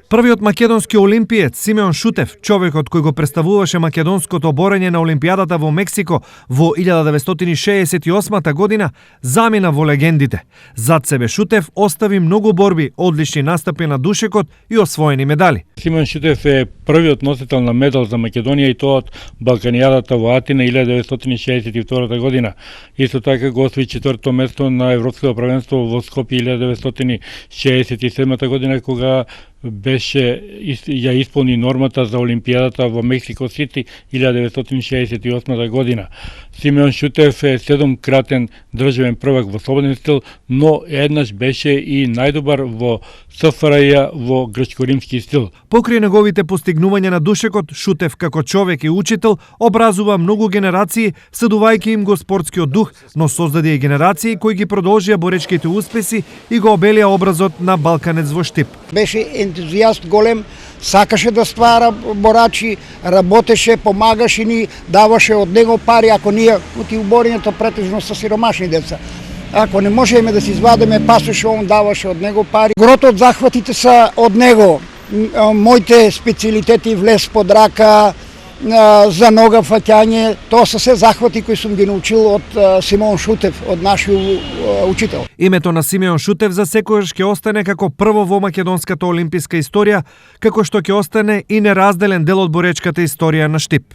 Првиот македонски олимпиец Симеон Шутев, човекот кој го представуваше македонското борење на Олимпијадата во Мексико во 1968 година, замина во легендите. Зад себе Шутев остави многу борби, одлични настапи на душекот и освоени медали. Симеон Шутев е првиот носител на медал за Македонија и тоа од Балканијадата во Атина 1962 година. Исто така го освои 4-то место на Европското првенство во Скопје 1967 година, кога ја исполни нормата за Олимпијадата во Мексико Сити 1968 година. Симеон Шутев е 7-кратен државен првак во слободен стил, но еднаш беше и најдобар во СФРЈ во грчко-римски стил. Покрај неговите постигнувања на душекот, Шутев како човек и учител образува многу генерации, следувајќи им го спортскиот дух, но создаде и генерации кои ги продолжија боречките успеси и го обелија образот на балканец во Штип. Беше ентузијаст голем, сакаше да ствара борачи, работеше, помагаше ни, даваше од него пари, ако ние оти у борењето претежно со сиромашни деца. Ако не можеме да се извадиме пасоше, он даваше од него пари. Грото од захватите са од него. Моите специјалитети влез под рака, за нога фаќање, тоа се се захвати кои сум ги научил од Симеон Шутев, од нашиот учител. Името на Симеон Шутев за секојаш ќе остане како прво во македонската олимписка историја, како што ќе остане и неразделен дел од боречката историја на Штип.